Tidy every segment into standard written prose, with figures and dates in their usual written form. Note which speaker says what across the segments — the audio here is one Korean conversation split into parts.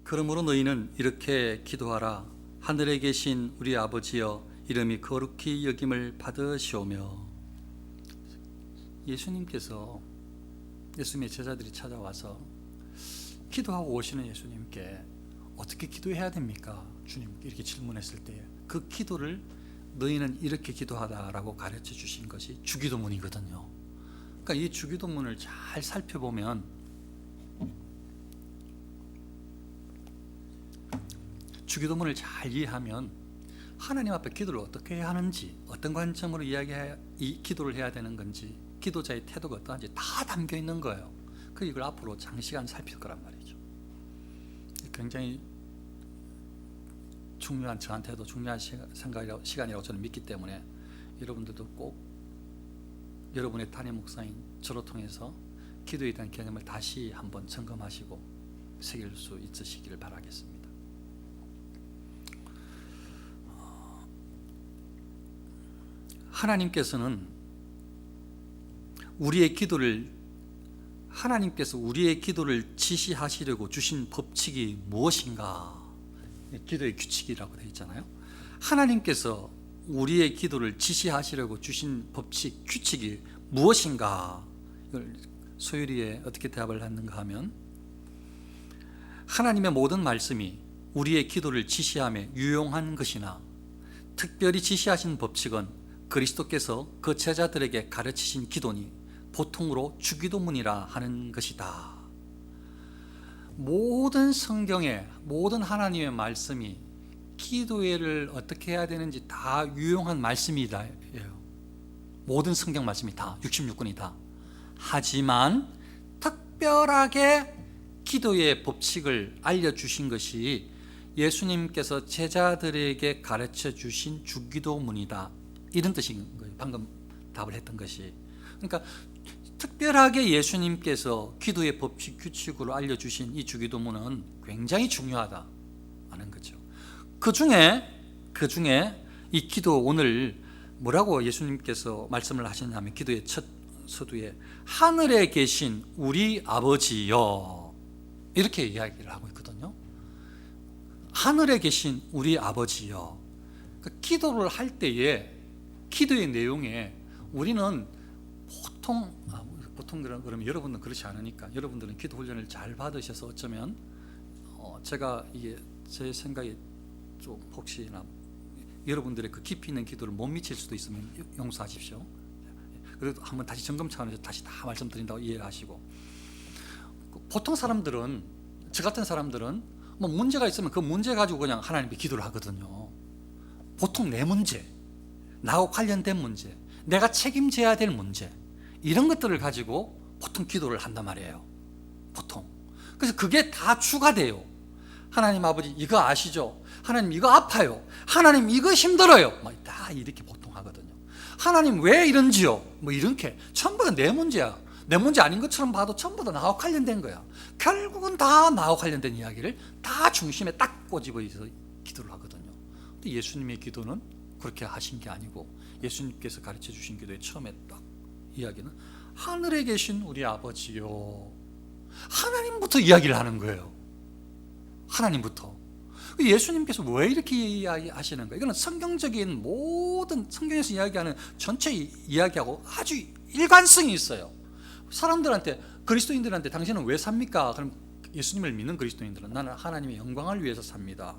Speaker 1: 그러므로 너희는 이렇게 기도하라. 하늘에 계신 우리 아버지여, 이름이 거룩히 여김을 받으시오며. 예수님께서, 예수님의 제자들이 찾아와서 기도하고 오시는 예수님께 어떻게 기도해야 됩니까? 주님 이렇게 질문했을 때 그 기도를 너희는 이렇게 기도하다라고 가르쳐 주신 것이 주기도문이거든요. 그러니까 이 주기도문을 잘 살펴보면 주기도문을 잘 이해하면 하나님 앞에 기도를 어떻게 해야 하는지, 어떤 관점으로 이 기도를 해야 되는 건지, 기도자의 태도가 어떠한지 다 담겨 있는 거예요. 그 이걸 앞으로 장시간 살필 거란 말이죠. 굉장히 중요한, 저한테도 중요한 시간이라고 저는 믿기 때문에 여러분들도 꼭 여러분의 담임 목사인 저를 통해서 기도에 대한 개념을 다시 한번 점검하시고 새길 수 있으시기를 바라겠습니다. 하나님께서 우리의 기도를 지시하시려고 주신 법칙이 무엇인가? 기도의 규칙이라고 되어 있잖아요. 하나님께서 우리의 기도를 지시하시려고 주신 법칙, 규칙이 무엇인가? 이걸 소율이에 어떻게 대답을 했는가 하면, 하나님의 모든 말씀이 우리의 기도를 지시하며 유용한 것이나 특별히 지시하신 법칙은 그리스도께서 그 제자들에게 가르치신 기도니 보통으로 주기도문이라 하는 것이다. 모든 성경에, 모든 하나님의 말씀이 기도를 어떻게 해야 되는지 다 유용한 말씀이다. 모든 성경 말씀이 다, 66권이 다. 하지만 특별하게 기도의 법칙을 알려주신 것이 예수님께서 제자들에게 가르쳐 주신 주기도문이다. 이런 뜻인 거예요. 방금 답을 했던 것이. 그러니까 특별하게 예수님께서 기도의 법칙, 규칙으로 알려주신 이 주기도문은 굉장히 중요하다 하는 거죠. 그 중에 이 기도, 오늘 뭐라고 예수님께서 말씀을 하셨냐면, 기도의 첫 서두에 하늘에 계신 우리 아버지여, 이렇게 이야기를 하고 있거든요. 하늘에 계신 우리 아버지여. 그러니까 기도를 할 때에, 기도의 내용에 우리는 보통 그러면 여러분은 그렇지 않으니까, 여러분들은 기도 훈련을 잘 받으셔서 어쩌면 제가 이게 제 생각에 좀 혹시나 여러분들의 그 깊이 있는 기도를 못 미칠 수도 있으면 용서하십시오. 그래도 한번 다시 점검 차원에서 다시 다 말씀드린다고 이해를 하시고, 보통 사람들은, 저 같은 사람들은 뭐 문제가 있으면 그 문제 가지고 그냥 하나님께 기도를 하거든요. 보통 내 문제, 나하고 관련된 문제, 내가 책임져야 될 문제, 이런 것들을 가지고 보통 기도를 한단 말이에요. 보통. 그래서 그게 다 추가돼요. 하나님 아버지 이거 아시죠? 하나님 이거 아파요. 하나님 이거 힘들어요. 다 이렇게 보통 하거든요. 하나님 왜 이런지요? 이렇게 전부 다 내 문제야. 내 문제 아닌 것처럼 봐도 전부 다 나와 관련된 거야. 결국은 다 나와 관련된 이야기를 다 중심에 딱 꼬집어서 기도를 하거든요. 근데 예수님의 기도는 그렇게 하신 게 아니고, 예수님께서 가르쳐 주신 기도의 처음에 딱 이야기는 하늘에 계신 우리 아버지요. 하나님부터 이야기를 하는 거예요. 하나님부터. 예수님께서 왜 이렇게 이야기하시는 거예요? 이거는 성경적인 모든, 성경에서 이야기하는 전체 이야기하고 아주 일관성이 있어요. 사람들한테, 그리스도인들한테 당신은 왜 삽니까? 그럼 예수님을 믿는 그리스도인들은 나는 하나님의 영광을 위해서 삽니다.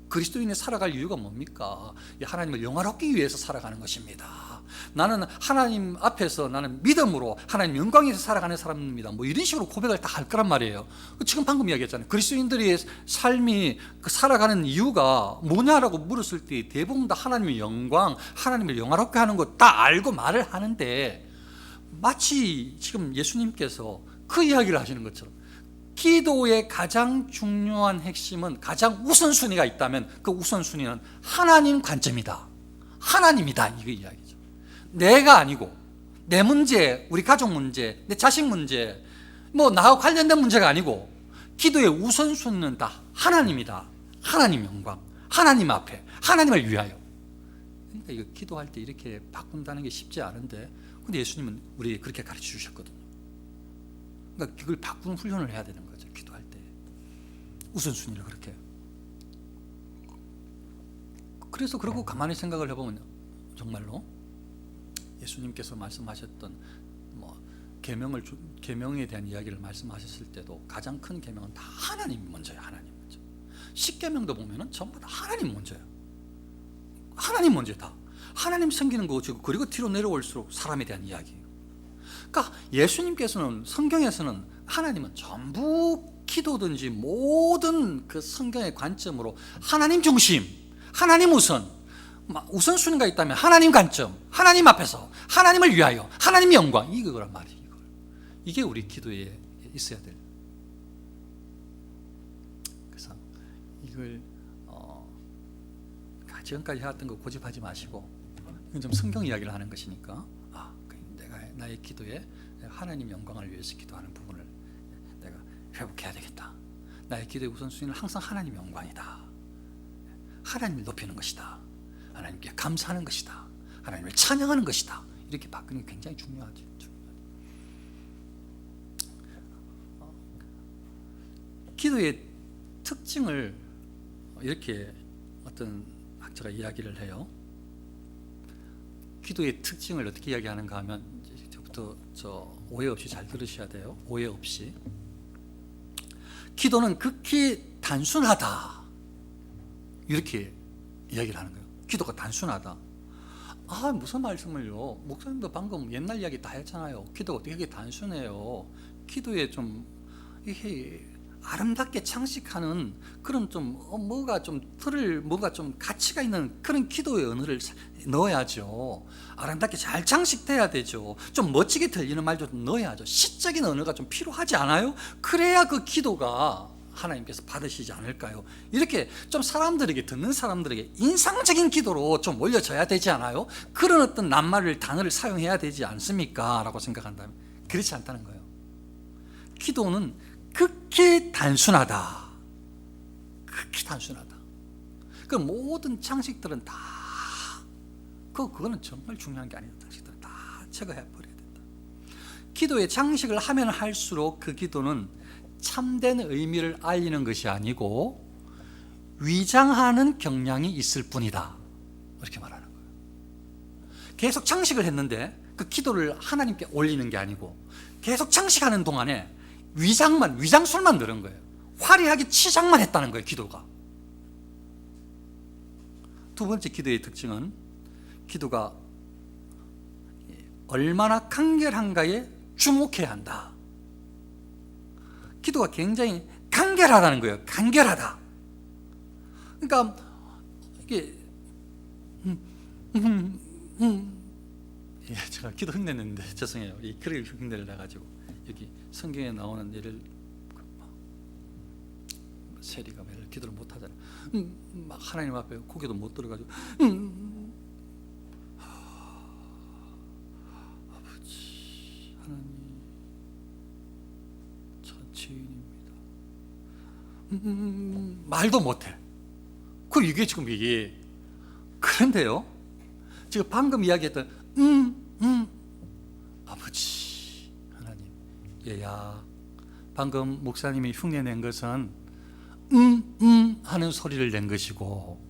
Speaker 1: 그리스도인이 살아갈 이유가 뭡니까? 하나님을 영화롭기 위해서 살아가는 것입니다. 나는 하나님 앞에서, 나는 믿음으로 하나님 영광 위해서 살아가는 사람입니다. 이런 식으로 고백을 다 할 거란 말이에요. 지금 방금 이야기했잖아요. 그리스도인들의 삶이 살아가는 이유가 뭐냐라고 물었을 때 대부분 다 하나님의 영광, 하나님을 영화롭게 하는 거 다 알고 말을 하는데, 마치 지금 예수님께서 그 이야기를 하시는 것처럼 기도의 가장 중요한 핵심은, 가장 우선순위가 있다면 그 우선순위는 하나님 관점이다. 하나님이다. 이거 이야기죠. 내가 아니고, 내 문제, 우리 가족 문제, 내 자식 문제, 나하고 관련된 문제가 아니고, 기도의 우선순위는 다 하나님이다. 하나님 영광, 하나님 앞에, 하나님을 위하여. 그러니까 이거 기도할 때 이렇게 바꾼다는 게 쉽지 않은데, 근데 예수님은 우리에게 그렇게 가르쳐 주셨거든요. 그러니까 그걸 바꾸는 훈련을 해야 되는 거죠, 기도할 때. 우선순위를 그렇게. 그래서 그러고 가만히 생각을 해보면 정말로 예수님께서 말씀하셨던 계명에 대한 이야기를 말씀하셨을 때도 가장 큰 계명은 다 하나님 먼저예요. 하나님 먼저. 10계명도 보면은 전부 다 하나님 먼저예요. 하나님 먼저 다. 하나님 섬기는 거고 그리고 뒤로 내려올수록 사람에 대한 이야기예요. 그러니까 예수님께서는 성경에서는 하나님은 전부 기도든지 모든 그 성경의 관점으로 하나님 중심, 하나님 우선순위가 있다면 하나님 관점, 하나님 앞에서 하나님을 위하여 하나님의 영광, 이거란 말이에요. 이게 우리 기도에 있어야 될. 그래서 이걸 지금까지 해왔던 거 고집하지 마시고, 이건 좀 성경 이야기를 하는 것이니까 내가 나의 기도에 하나님 영광을 위해서 기도하는 부분을 내가 회복해야 되겠다. 나의 기도의 우선순위는 항상 하나님 영광이다. 하나님을 높이는 것이다. 하나님께 감사하는 것이다. 하나님을 찬양하는 것이다. 이렇게 바꾸는 게 굉장히 중요하죠. 기도의 특징을 이렇게 어떤 학자가 이야기를 해요. 기도의 특징을 어떻게 이야기하는가 하면, 이제부터 오해 없이 잘 들으셔야 돼요. 오해 없이. 기도는 극히 단순하다, 이렇게 이야기를 하는 거예요. 기도가 단순하다. 무슨 말씀을요? 목사님도 방금 옛날 이야기 다 했잖아요. 기도가 되게 단순해요. 기도에 좀 이게 아름답게 창식하는 그런 뭐가 좀 가치가 있는 그런 기도의 언어를 넣어야죠. 아름답게 잘 창식돼야 되죠. 좀 멋지게 들리는 말도 좀 넣어야죠. 시적인 언어가 좀 필요하지 않아요? 그래야 그 기도가 하나님께서 받으시지 않을까요? 이렇게 좀 듣는 사람들에게 인상적인 기도로 좀 올려져야 되지 않아요? 그런 어떤 단어를 사용해야 되지 않습니까? 라고 생각한다면 그렇지 않다는 거예요. 기도는 극히 단순하다. 극히 단순하다. 그 모든 창식들은 다 그거는 정말 중요한 게 아니다. 창식들은 다 제거해 버려야 된다. 기도의 창식을 하면 할수록 그 기도는 참된 의미를 알리는 것이 아니고 위장하는 경향이 있을 뿐이다. 이렇게 말하는 거예요. 계속 창식을 했는데 그 기도를 하나님께 올리는 게 아니고 계속 창식하는 동안에 위장술만 늘은 거예요. 화려하게 치장만 했다는 거예요. 기도가. 두 번째 기도의 특징은 기도가 얼마나 간결한가에 주목해야 한다. 기도가 굉장히 간결하다는 거예요. 간결하다. 그러니까 이게 제가 기도 흉내냈는데 죄송해요. 이 그릇 흉내를 내가지고 여기 성경에 나오는 예를 세리가 매일 기도를 못 하잖아요. 막 하나님 앞에 고개도 못 들어가지고 아버지 하나님 죄인입니다. 말도 못해. 그리고 이게 지금 이게 그런데요. 지금 방금 이야기했던 아버지 하나님, 얘야, 방금 목사님이 흉내낸 것은 하는 소리를 낸 것이고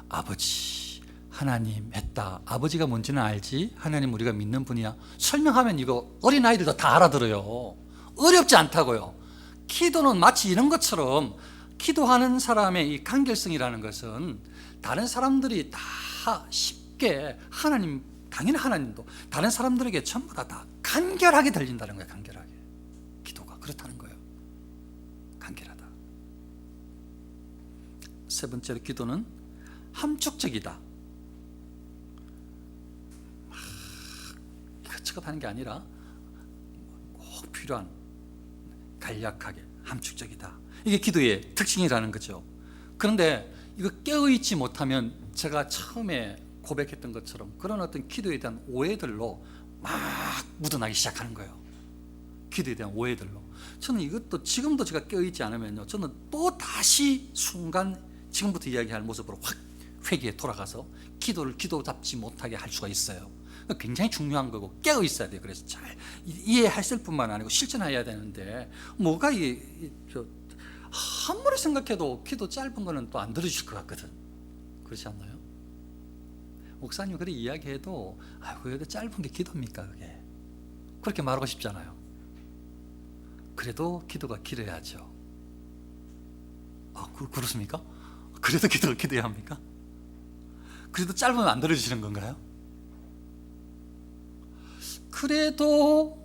Speaker 1: 아버지 하나님 했다. 아버지가 뭔지는 알지? 하나님 우리가 믿는 분이야. 설명하면 이거 어린아이들도 다 알아들어요. 어렵지 않다고요. 기도는 마치 이런 것처럼 기도하는 사람의 이 간결성이라는 것은 다른 사람들이 다 쉽게 당연히 하나님도 다른 사람들에게 전부 다 간결하게 들린다는 거예요. 간결하게. 기도가 그렇다는 거예요. 간결하다. 세 번째로 기도는 함축적이다. 이것저것 하는 게 아니라 꼭 필요한 간략하게 함축적이다. 이게 기도의 특징이라는 거죠. 그런데 이거 깨어있지 못하면 제가 처음에 고백했던 것처럼 그런 어떤 기도에 대한 오해들로 막 묻어나기 시작하는 거예요. 기도에 대한 오해들로. 저는 이것도 지금도 제가 깨어있지 않으면요, 저는 또 다시 순간 지금부터 이야기할 모습으로 확 회개에 돌아가서 기도를 기도답지 못하게 할 수가 있어요. 굉장히 중요한 거고 깨어 있어야 돼요. 그래서 잘 이해했을 뿐만 아니고 실천해야 되는데 뭐가 아무리 생각해도 기도 짧은 거는 또 안 들어줄 것 같거든. 그렇지 않나요? 목사님 그렇게 이야기해도 왜 짧은 게 기도입니까 그게? 그렇게 말하고 싶잖아요. 그래도 기도가 길어야죠. 그렇습니까? 그래도 기도가 길어야 합니까? 그래도 짧으면 안 들어주시는 건가요? 그래도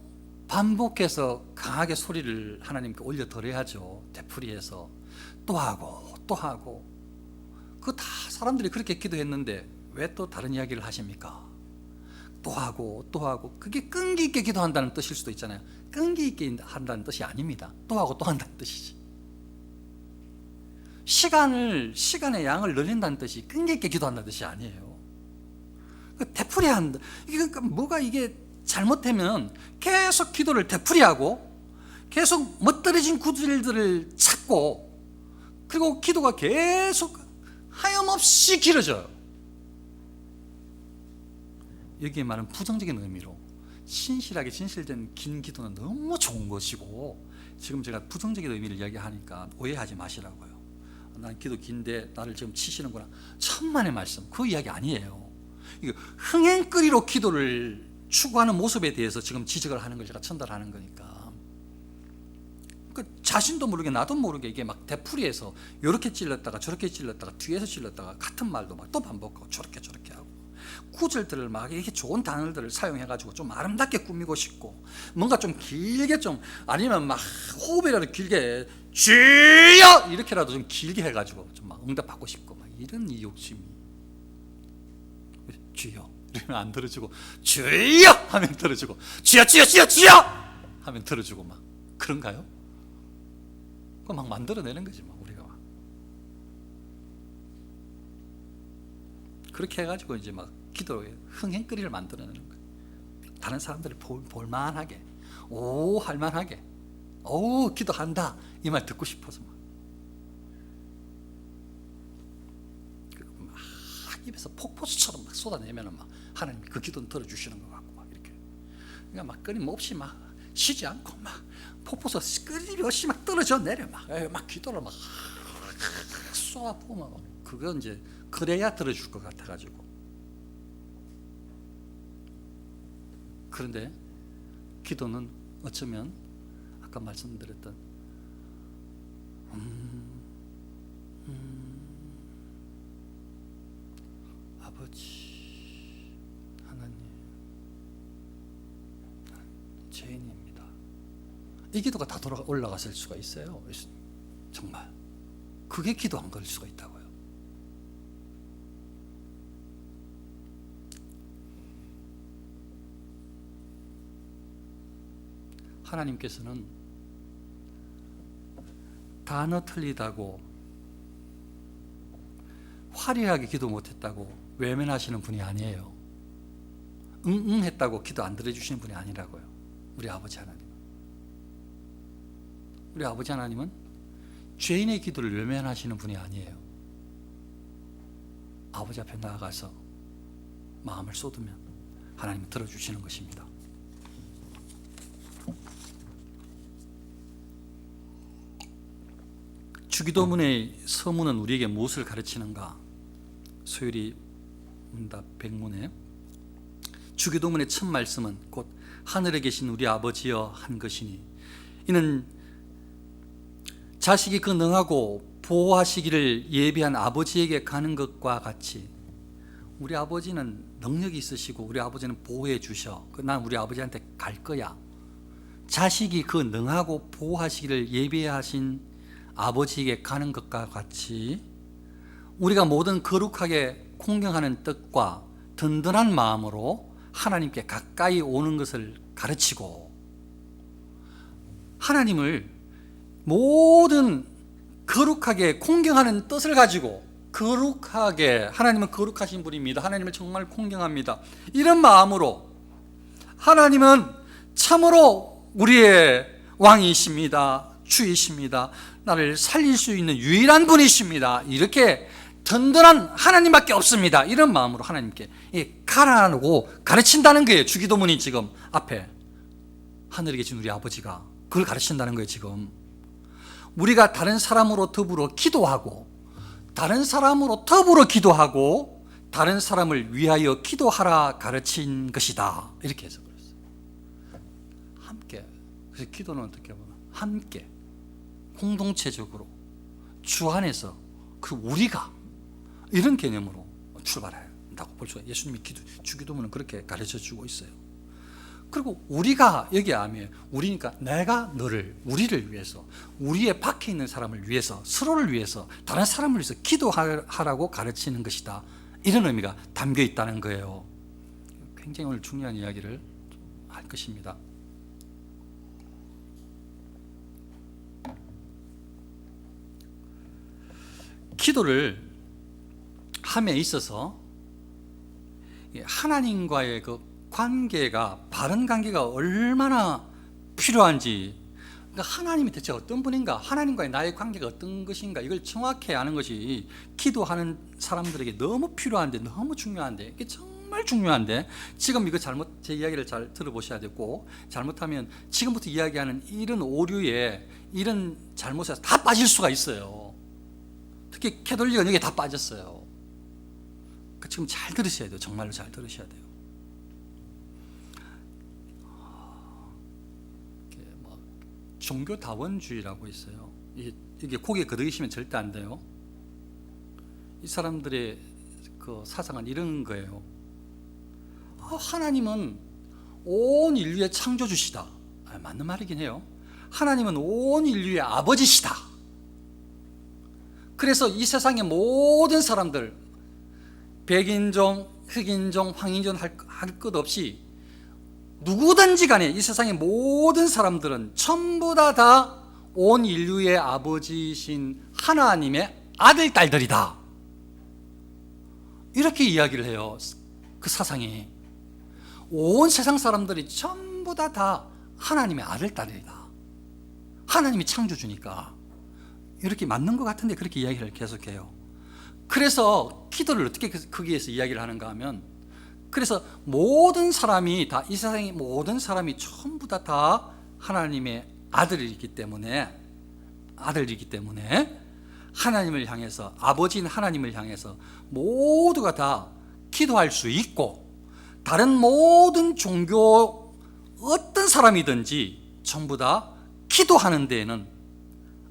Speaker 1: 반복해서 강하게 소리를 하나님께 올려드려야죠. 되풀이해서 또 하고 또 하고. 그 다 사람들이 그렇게 기도했는데 왜 또 다른 이야기를 하십니까? 또 하고 또 하고. 그게 끈기 있게 기도한다는 뜻일 수도 있잖아요. 끈기 있게 한다는 뜻이 아닙니다. 또 하고 또 한다는 뜻이지. 시간의 양을 늘린다는 뜻이 끈기 있게 기도한다는 뜻이 아니에요. 되풀이한다. 뭐가 이게 잘못되면 계속 기도를 되풀이하고 계속 멋들어진 구절들을 찾고 그리고 기도가 계속 하염없이 길어져요. 여기에 말하는 부정적인 의미로 신실하게 진실된 긴 기도는 너무 좋은 것이고, 지금 제가 부정적인 의미를 이야기하니까 오해하지 마시라고요. 난 기도 긴데 나를 지금 치시는구나. 천만의 말씀, 그 이야기 아니에요. 이거 흥행거리로 기도를 추구하는 모습에 대해서 지금 지적을 하는 걸 제가 전달하는 거니까. 자신도 모르게 나도 모르게 이게 막 되풀이해서 이렇게 찔렀다가 저렇게 찔렀다가 뒤에서 찔렀다가 같은 말도 막 또 반복하고 저렇게 하고 구절들을 막 이렇게 좋은 단어들을 사용해가지고 좀 아름답게 꾸미고 싶고 뭔가 좀 길게 좀 아니면 막 호흡이라도 길게 주여 이렇게라도 좀 길게 해가지고 좀 막 응답받고 싶고 막 이런 이 욕심이. 주여 이러면 안 들어주고 주여 하면 들어주고 주여 하면 들어주고 막 그런가요? 그거 막 만들어내는 거지 막 우리가 막. 그렇게 해가지고 이제 막 기도에 흥행거리를 만들어내는 거예요. 다른 사람들이 볼만하게 오 할만하게 오 기도한다 이 말 듣고 싶어서 막 입에서 폭포수처럼 막 쏟아내면은 막 하나님이 그 기도는 들어주시는 것 같고 막 이렇게. 그러니까 막 끊임없이 막 쉬지 않고 막 폭포수 끊임없이 막 떨어져 내려 막 기도를 막 쏟아부으면 그거 이제 그래야 들어줄 것 같아가지고. 그런데 기도는 어쩌면 아까 말씀드렸던 아버지 하나님 죄인입니다. 이 기도가 다 올라갔을 수가 있어요. 정말 그게 기도 안 걸 수가 있다고요. 하나님께서는 단어 틀리다고 화려하게 기도 못했다고 외면하시는 분이 아니에요. 응응 했다고 기도 안 들어주시는 분이 아니라고요. 우리 아버지 하나님. 우리 아버지 하나님은 죄인의 기도를 외면하시는 분이 아니에요. 아버지 앞에 나아가서 마음을 쏟으면 하나님은 들어주시는 것입니다. 주기도문의 서문은 우리에게 무엇을 가르치는가? 소율이 문답 백문에 주기도문의 첫 말씀은 곧 하늘에 계신 우리 아버지여 한 것이니 이는 자식이 그 능하고 보호하시기를 예비한 아버지에게 가는 것과 같이 우리 아버지는 능력이 있으시고 우리 아버지는 보호해 주셔. 난 우리 아버지한테 갈 거야. 자식이 그 능하고 보호하시기를 예비하신 아버지에게 가는 것과 같이 우리가 모든 거룩하게 공경하는 뜻과 든든한 마음으로 하나님께 가까이 오는 것을 가르치고, 하나님을 모든 거룩하게 공경하는 뜻을 가지고 거룩하게, 하나님은 거룩하신 분입니다, 하나님을 정말 공경합니다, 이런 마음으로 하나님은 참으로 우리의 왕이십니다, 주이십니다, 나를 살릴 수 있는 유일한 분이십니다, 이렇게 든든한 하나님밖에 없습니다, 이런 마음으로 하나님께 가라고 가르친다는 거예요. 주기도문이 지금 앞에 하늘에 계신 우리 아버지가 그걸 가르친다는 거예요. 지금 우리가 다른 사람으로 더불어 기도하고 다른 사람으로 더불어 기도하고 다른 사람을 위하여 기도하라 가르친 것이다. 이렇게 해서 그랬어요. 함께. 그래서 기도는 어떻게 보면 함께 공동체적으로 주 안에서 그 우리가 이런 개념으로 출발한다고 볼 수가. 예수님이 주기도문은 그렇게 가르쳐 주고 있어요. 그리고 우리가 여기 하면 우리니까 내가 너를 우리를 위해서 우리의 밖에 있는 사람을 위해서 서로를 위해서 다른 사람을 위해서 기도하라고 가르치는 것이다. 이런 의미가 담겨 있다는 거예요. 굉장히 오늘 중요한 이야기를 할 것입니다. 기도를 함에 있어서 하나님과의 그 관계가, 바른 관계가 얼마나 필요한지, 그러니까 하나님이 대체 어떤 분인가, 하나님과의 나의 관계가 어떤 것인가, 이걸 정확히 아는 것이 기도하는 사람들에게 너무 필요한데, 너무 중요한데, 이게 정말 중요한데, 지금 이거 제 이야기를 잘 들어보셔야 되고, 잘못하면 지금부터 이야기하는 이런 오류에, 이런 잘못에 다 빠질 수가 있어요. 특히 캐톨릭은 여기에 다 빠졌어요. 그러니까 지금 잘 들으셔야 돼요. 정말로 잘 들으셔야 돼요. 종교다원주의라고 있어요. 이게 고개 걷으시면 절대 안 돼요. 이 사람들의 그 사상은 이런 거예요. 하나님은 온 인류의 창조주시다. 맞는 말이긴 해요. 하나님은 온 인류의 아버지시다. 그래서 이 세상의 모든 사람들, 백인종, 흑인종, 황인종 할 것 없이 누구든지 간에 이 세상의 모든 사람들은 전부 다 온 인류의 아버지이신 하나님의 아들, 딸들이다. 이렇게 이야기를 해요. 그 사상이. 온 세상 사람들이 전부 다 하나님의 아들, 딸이다. 하나님이 창조주니까. 이렇게 맞는 것 같은데 그렇게 이야기를 계속해요. 그래서 기도를 어떻게 거기에서 이야기를 하는가 하면, 그래서 모든 사람이 다, 이 세상의 모든 사람이 전부 다 하나님의 아들이기 때문에 하나님을 향해서, 아버지인 하나님을 향해서 모두가 다 기도할 수 있고, 다른 모든 종교 어떤 사람이든지 전부 다 기도하는 데에는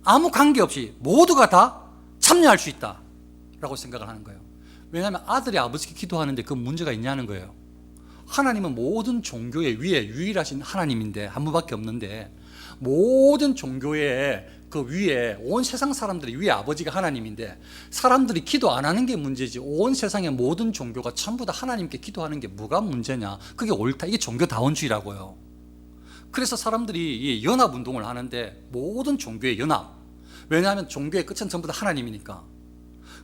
Speaker 1: 아무 관계없이 모두가 다 참여할 수 있다라고 생각을 하는 거예요. 왜냐하면 아들이 아버지께 기도하는데 그 문제가 있냐는 거예요. 하나님은 모든 종교의 위에 유일하신 하나님인데, 한 분밖에 없는데, 모든 종교의 그 위에, 온 세상 사람들이 위에 아버지가 하나님인데, 사람들이 기도 안 하는 게 문제지, 온 세상의 모든 종교가 전부 다 하나님께 기도하는 게 뭐가 문제냐. 그게 옳다. 이게 종교다원주의라고요. 그래서 사람들이 연합운동을 하는데, 모든 종교의 연합. 왜냐하면 종교의 끝은 전부 다 하나님이니까.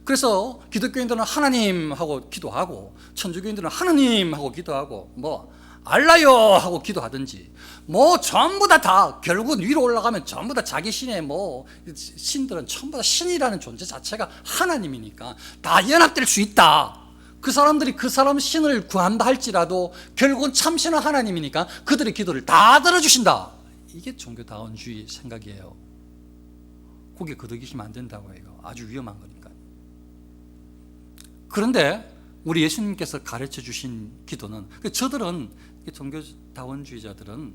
Speaker 1: 그래서 기독교인들은 하나님 하고 기도하고, 천주교인들은 하나님 하고 기도하고, 알라요 하고 기도하든지, 전부 다 결국 위로 올라가면 전부 다 자기 신의 신들은 전부 다 신이라는 존재 자체가 하나님이니까 다 연합될 수 있다. 그 사람들이 그 사람 신을 구한다 할지라도 결국은 참신한 하나님이니까 그들의 기도를 다 들어주신다. 이게 종교다원주의 생각이에요. 거기에 거두기시면 안 된다고 해요. 아주 위험한 거니까. 그런데 우리 예수님께서 가르쳐 주신 기도는, 저들은, 종교다원주의자들은,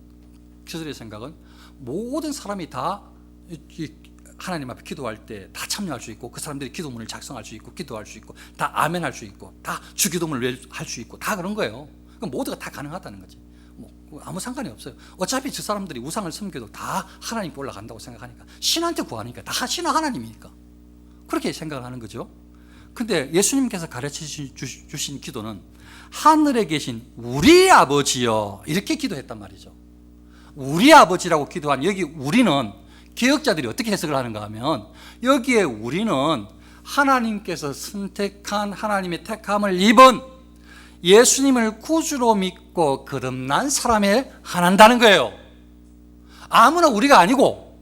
Speaker 1: 저들의 생각은 모든 사람이 다 하나님 앞에 기도할 때 다 참여할 수 있고, 그 사람들이 기도문을 작성할 수 있고, 기도할 수 있고, 다 아멘 할 수 있고, 다 주기도문을 할 수 있고, 다 그런 거예요. 그럼 모두가 다 가능하다는 거지. 아무 상관이 없어요. 어차피 저 사람들이 우상을 섬겨도 다 하나님께 올라간다고 생각하니까, 신한테 구하니까 다 신은 하나님이니까 그렇게 생각을 하는 거죠. 근데 예수님께서 가르쳐 주신 기도는 하늘에 계신 우리 아버지여, 이렇게 기도했단 말이죠. 우리 아버지라고 기도한 여기 우리는, 개혁자들이 어떻게 해석을 하는가 하면, 여기에 우리는 하나님께서 선택한, 하나님의 택함을 입은 예수님을 구주로 믿고 거듭난 사람에 한한다는 거예요. 아무나 우리가 아니고,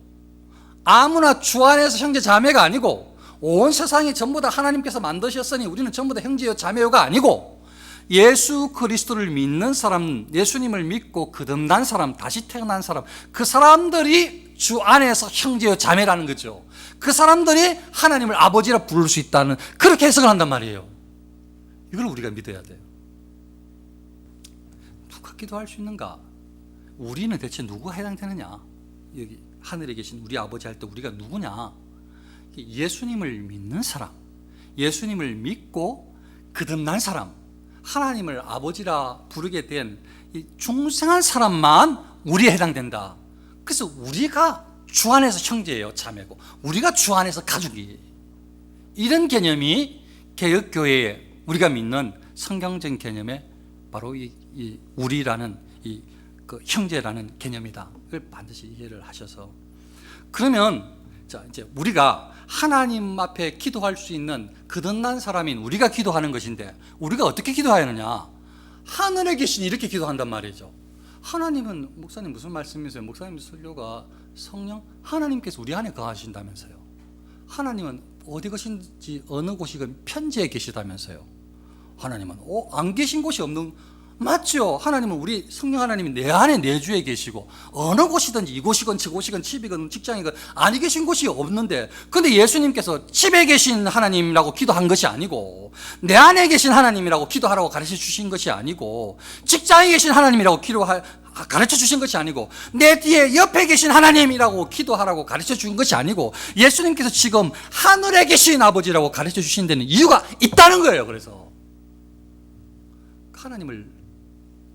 Speaker 1: 아무나 주 안에서 형제 자매가 아니고, 온 세상이 전부 다 하나님께서 만드셨으니 우리는 전부 다 형제요 자매요가 아니고, 예수 그리스도를 믿는 사람, 예수님을 믿고 거듭난 사람, 다시 태어난 사람, 그 사람들이 주 안에서 형제요 자매라는 거죠. 그 사람들이 하나님을 아버지라 부를 수 있다는, 그렇게 해석을 한단 말이에요. 이걸 우리가 믿어야 돼요. 누가 기도할 수 있는가? 우리는 대체 누구가 해당되느냐? 여기 하늘에 계신 우리 아버지 할 때 우리가 누구냐? 예수님을 믿는 사람, 예수님을 믿고 거듭난 사람, 하나님을 아버지라 부르게 된 이 중생한 사람만 우리에 해당된다. 그래서 우리가 주 안에서 형제예요, 자매고, 우리가 주 안에서 가족이에요. 이런 개념이 개혁교회에 우리가 믿는 성경적인 개념에 바로 이 우리라는 그 형제라는 개념이다. 이걸 반드시 이해를 하셔서, 그러면 자, 이제 우리가 하나님 앞에 기도할 수 있는 거듭난 사람인 우리가 기도하는 것인데, 우리가 어떻게 기도하느냐? 하늘에 계신 이렇게 기도한단 말이죠. 하나님은, 목사님 무슨 말씀이세요? 목사님 설교가 성령, 하나님께서 우리 안에 거하신다면서요. 하나님은 어디 계신지, 어느 곳이건 편지에 계시다면서요. 하나님은 안 계신 곳이 없는, 맞죠? 하나님은, 우리 성령 하나님이 내 안에 내주에 계시고, 어느 곳이든지, 이곳이건 저곳이건 집이건 직장이건 아니 계신 곳이 없는데, 근데 예수님께서 집에 계신 하나님이라고 기도한 것이 아니고, 내 안에 계신 하나님이라고 기도하라고 가르쳐 주신 것이 아니고, 직장에 계신 하나님이라고 가르쳐 주신 것이 아니고, 내 뒤에 옆에 계신 하나님이라고 기도하라고 가르쳐 준 것이 아니고, 예수님께서 지금 하늘에 계신 아버지라고 가르쳐 주신 데는 이유가 있다는 거예요. 그래서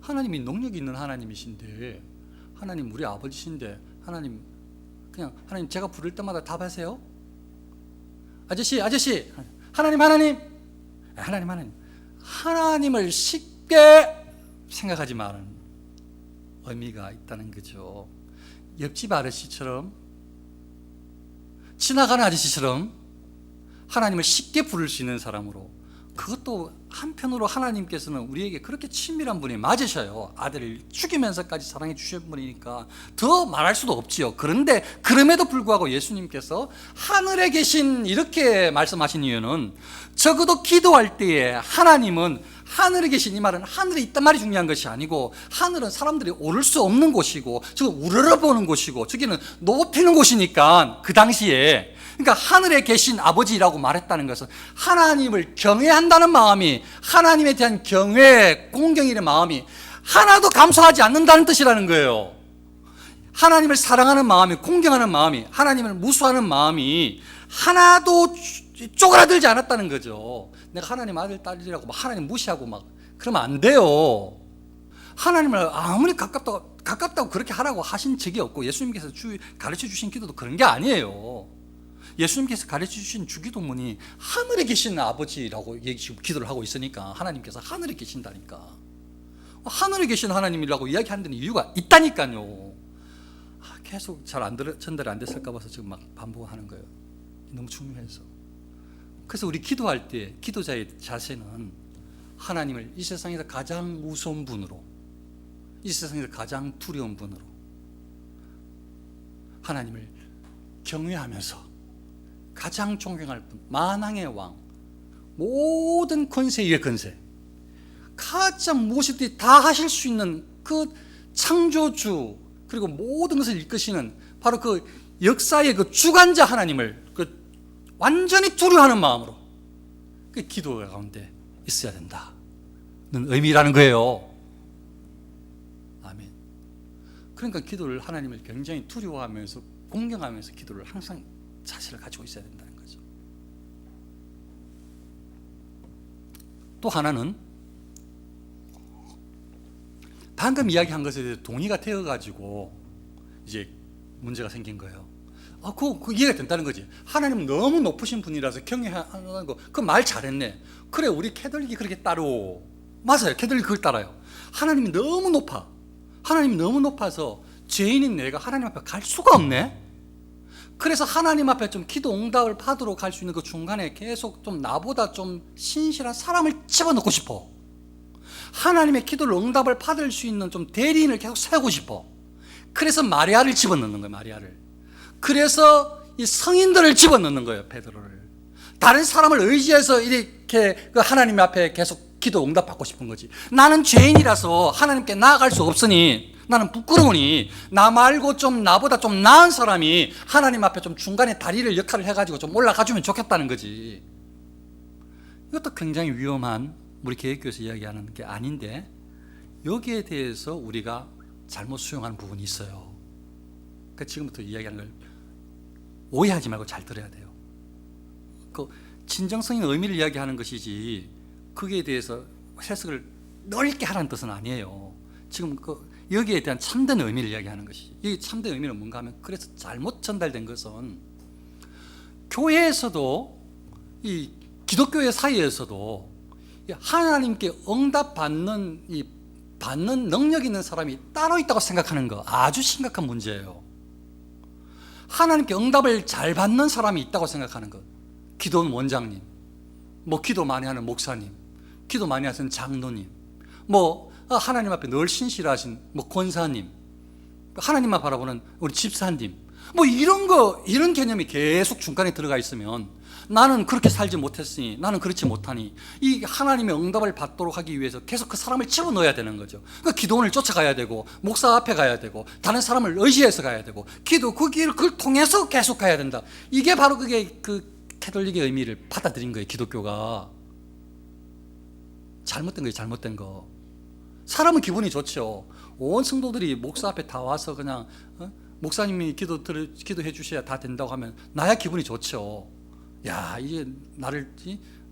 Speaker 1: 하나님이 능력이 있는 하나님이신데, 하나님 우리 아버지신데, 하나님 그냥, 하나님 제가 부를 때마다 답하세요? 아저씨 하나님 하나님을 쉽게 생각하지 마는 의미가 있다는 거죠. 옆집 아저씨처럼, 지나가는 아저씨처럼 하나님을 쉽게 부를 수 있는 사람으로, 그것도 한편으로 하나님께서는 우리에게 그렇게 친밀한 분이 맞으셔요. 아들을 죽이면서까지 사랑해 주신 분이니까 더 말할 수도 없지요. 그런데 그럼에도 불구하고 예수님께서 하늘에 계신 이렇게 말씀하신 이유는, 적어도 기도할 때에 하나님은 하늘에 계신, 이 말은 하늘에 있단 말이 중요한 것이 아니고, 하늘은 사람들이 오를 수 없는 곳이고, 저거 우러러보는 곳이고, 저기는 높이는 곳이니까, 그 당시에, 그러니까 하늘에 계신 아버지라고 말했다는 것은 하나님을 경외한다는 마음이, 하나님에 대한 경외, 공경이라는 마음이 하나도 감소하지 않는다는 뜻이라는 거예요. 하나님을 사랑하는 마음이, 공경하는 마음이, 하나님을 무수하는 마음이 하나도 쪼그라들지 않았다는 거죠. 내가 하나님 아들, 딸이라고 막 하나님 무시하고 막 그러면 안 돼요. 하나님을 아무리 가깝다고 그렇게 하라고 하신 적이 없고, 예수님께서 가르쳐 주신 기도도 그런 게 아니에요. 예수님께서 가르쳐 주신 주기도문이 하늘에 계신 아버지라고 지금 기도를 하고 있으니까, 하나님께서 하늘에 계신다니까. 하늘에 계신 하나님이라고 이야기하는 데는 이유가 있다니까요. 계속 잘 전달이 안 됐을까 봐서 지금 막 반복하는 거예요. 너무 중요해서. 그래서 우리 기도할 때 기도자의 자세는 하나님을 이 세상에서 가장 무서운 분으로, 이 세상에서 가장 두려운 분으로, 하나님을 경외하면서 가장 존경할 분, 만왕의 왕, 모든 권세 위의 권세, 가장 무엇이든지 다 하실 수 있는 그 창조주, 그리고 모든 것을 이끄시는 바로 그 역사의 그 주관자 하나님을 완전히 두려워하는 마음으로 그 기도 가운데 있어야 된다는 의미라는 거예요. 아멘. 그러니까 기도를, 하나님을 굉장히 두려워하면서 공경하면서 기도를 항상 자세를 가지고 있어야 된다는 거죠. 또 하나는, 방금 이야기한 것에 대해서 동의가 되어가지고 이제 문제가 생긴 거예요. 그 이해가 된다는 거지. 하나님은 너무 높으신 분이라서 경외하는 거, 그 말 잘했네. 그래, 우리 캐톨릭이 그렇게 따로, 맞아요. 캐톨릭이 그걸 따라요. 하나님이 너무 높아. 하나님이 너무 높아서 죄인인 내가 하나님 앞에 갈 수가 없네. 그래서 하나님 앞에 좀 기도 응답을 받으러 갈 수 있는 그 중간에 계속 좀 나보다 좀 신실한 사람을 집어넣고 싶어. 하나님의 기도를 응답을 받을 수 있는 좀 대리인을 계속 세우고 싶어. 그래서 마리아를 집어넣는 거예요. 마리아를. 그래서 이 성인들을 집어넣는 거예요. 베드로를. 다른 사람을 의지해서 이렇게 그 하나님 앞에 계속 기도 응답 받고 싶은 거지. 나는 죄인이라서 하나님께 나아갈 수 없으니, 나는 부끄러우니 나 말고 좀 나보다 좀 나은 사람이 하나님 앞에 좀 중간에 다리를 역할을 해가지고 좀 올라가주면 좋겠다는 거지. 이것도 굉장히 위험한, 우리 개혁교에서 이야기하는 게 아닌데, 여기에 대해서 우리가 잘못 수용하는 부분이 있어요. 그러니까 지금부터 이야기하는 걸 오해하지 말고 잘 들어야 돼요. 그 진정성의 의미를 이야기하는 것이지, 거기에 대해서 해석을 넓게 하라는 뜻은 아니에요. 지금 여기에 대한 참된 의미를 이야기하는 것이, 이 참된 의미는 뭔가 하면, 그래서 잘못 전달된 것은 교회에서도, 이 기독교회 사이에서도 하나님께 응답받는 받는 능력 있는 사람이 따로 있다고 생각하는 거 아주 심각한 문제예요. 하나님께 응답을 잘 받는 사람이 있다고 생각하는 것, 기도원 원장님, 기도 많이 하는 목사님, 기도 많이 하시는 장로님, 하나님 앞에 늘 신실하신 권사님, 하나님만 바라보는 우리 집사님, 이런 개념이 계속 중간에 들어가 있으면, 나는 그렇게 살지 못했으니, 나는 그렇지 못하니, 이 하나님의 응답을 받도록 하기 위해서 계속 그 사람을 집어넣어야 되는 거죠. 그 기도원을 쫓아가야 되고, 목사 앞에 가야 되고, 다른 사람을 의지해서 가야 되고, 그 길을 그걸 통해서 계속 가야 된다. 이게 바로 그 캐톨릭의 의미를 받아들인 거예요. 기독교가 잘못된 거예요. 잘못된 거. 사람은 기분이 좋죠. 온 성도들이 목사 앞에 다 와서 그냥 목사님이 기도해 주셔야 다 된다고 하면 나야 기분이 좋죠. 야, 이제 나를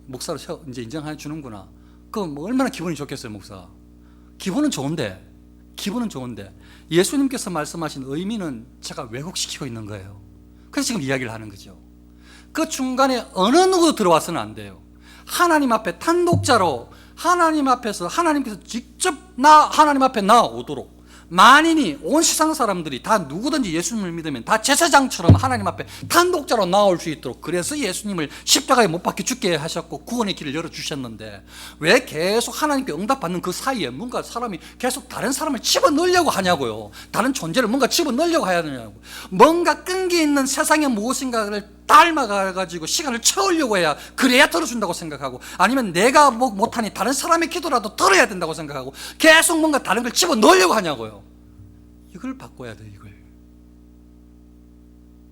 Speaker 1: 목사로 이제 인정해 주는구나. 얼마나 기분이 좋겠어요, 목사. 기분은 좋은데 예수님께서 말씀하신 의미는 제가 왜곡시키고 있는 거예요. 그래서 지금 이야기를 하는 거죠. 그 중간에 어느 누구도 들어와서는 안 돼요. 하나님 앞에 단독자로, 하나님 앞에서 하나님께서 직접 하나님 앞에 나오도록, 만인이 온 세상 사람들이 다 누구든지 예수님을 믿으면 다 제사장처럼 하나님 앞에 단독자로 나올 수 있도록, 그래서 예수님을 십자가에 못 박혀 죽게 하셨고 구원의 길을 열어주셨는데, 왜 계속 하나님께 응답받는 그 사이에 뭔가 사람이 계속 다른 사람을 집어넣으려고 하냐고요. 다른 존재를 뭔가 집어넣으려고 해야 되냐고. 뭔가 끈기 있는 세상의 무엇인가를 닮아가지고 시간을 채우려고 해야, 그래야 들어준다고 생각하고, 아니면 내가 못하니 다른 사람의 기도라도 들어야 된다고 생각하고, 계속 뭔가 다른 걸 집어넣으려고 하냐고요. 이걸 바꿔야 돼. 이걸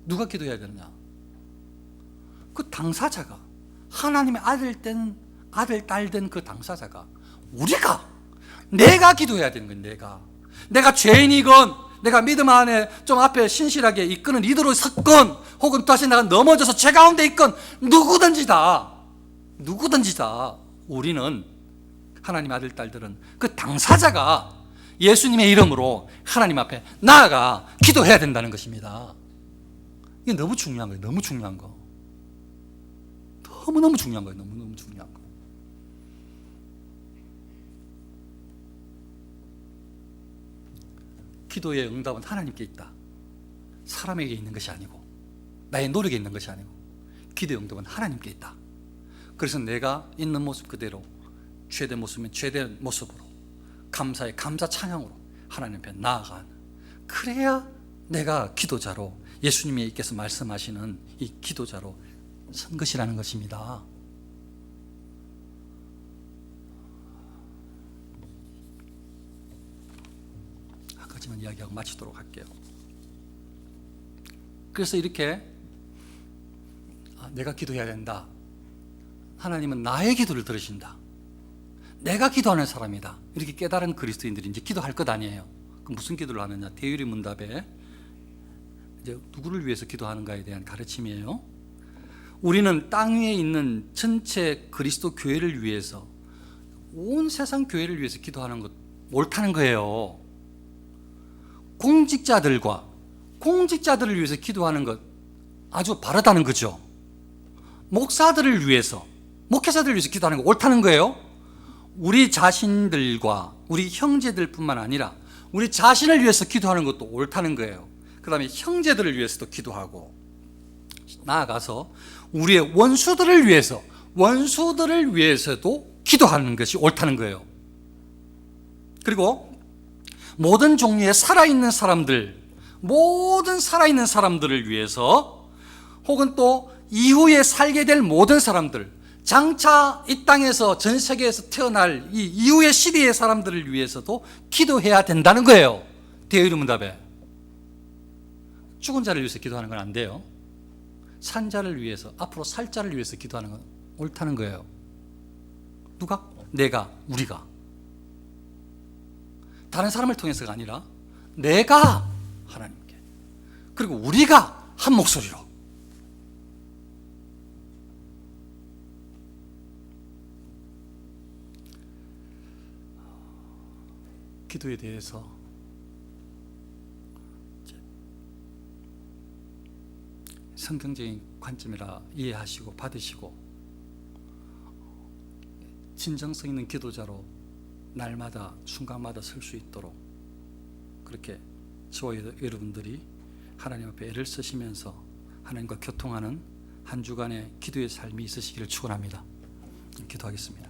Speaker 1: 누가 기도해야 되느냐? 그 당사자가, 하나님의 아들 딸 된 그 당사자가, 내가 기도해야 되는 거예요. 내가 죄인이건, 내가 믿음 안에 좀 앞에 신실하게 이끄는 리더로 섰건, 혹은 다시 내가 넘어져서 죄 가운데 있건, 누구든지 다 우리는, 하나님 아들 딸들은 그 당사자가 예수님의 이름으로 하나님 앞에 나아가 기도해야 된다는 것입니다. 이게 너무 중요한 거예요. 너무너무 중요한 거예요. 너무너무 중요한 거. 기도의 응답은 하나님께 있다. 사람에게 있는 것이 아니고, 나의 노력에 있는 것이 아니고, 기도의 응답은 하나님께 있다. 그래서 내가 있는 모습 그대로, 죄된 모습이면 죄된 모습으로, 감사의 감사 찬양으로 하나님 앞에 나아가는, 그래야 내가 기도자로, 예수님께서 말씀하시는 이 기도자로 선 것이라는 것입니다. 하지만 이야기하고 마치도록 할게요. 그래서 이렇게 내가 기도해야 된다. 하나님은 나의 기도를 들으신다. 내가 기도하는 사람이다. 이렇게 깨달은 그리스도인들이 이제 기도할 것 아니에요. 그럼 무슨 기도를 하느냐? 대유리 문답에 이제 누구를 위해서 기도하는가에 대한 가르침이에요. 우리는 땅 위에 있는 전체 그리스도 교회를 위해서, 온 세상 교회를 위해서 기도하는 것 옳다는 거예요. 공직자들을 위해서 기도하는 것 아주 바르다는 거죠. 목사들을 위해서, 목회자들을 위해서 기도하는 거 옳다는 거예요. 우리 자신들과 우리 형제들뿐만 아니라 우리 자신을 위해서 기도하는 것도 옳다는 거예요. 그 다음에 형제들을 위해서도 기도하고, 나아가서 우리의 원수들을 위해서도 기도하는 것이 옳다는 거예요. 그리고 모든 종류의 모든 살아있는 사람들을 위해서, 혹은 또 이후에 살게 될 모든 사람들, 장차 이 땅에서 전 세계에서 태어날 이 이후의 시대의 사람들을 위해서도 기도해야 된다는 거예요. 대여 이름문답에. 죽은 자를 위해서 기도하는 건 안 돼요. 산 자를 위해서, 앞으로 살 자를 위해서 기도하는 건 옳다는 거예요. 누가? 내가, 우리가. 다른 사람을 통해서가 아니라 내가 하나님께, 그리고 우리가 한 목소리로. 기도에 대해서 성경적인 관점이라 이해하시고 받으시고 진정성 있는 기도자로 날마다 순간마다 설 수 있도록 그렇게 저와 여러분들이 하나님 앞에 애를 쓰시면서 하나님과 교통하는 한 주간의 기도의 삶이 있으시기를 축원합니다. 기도하겠습니다.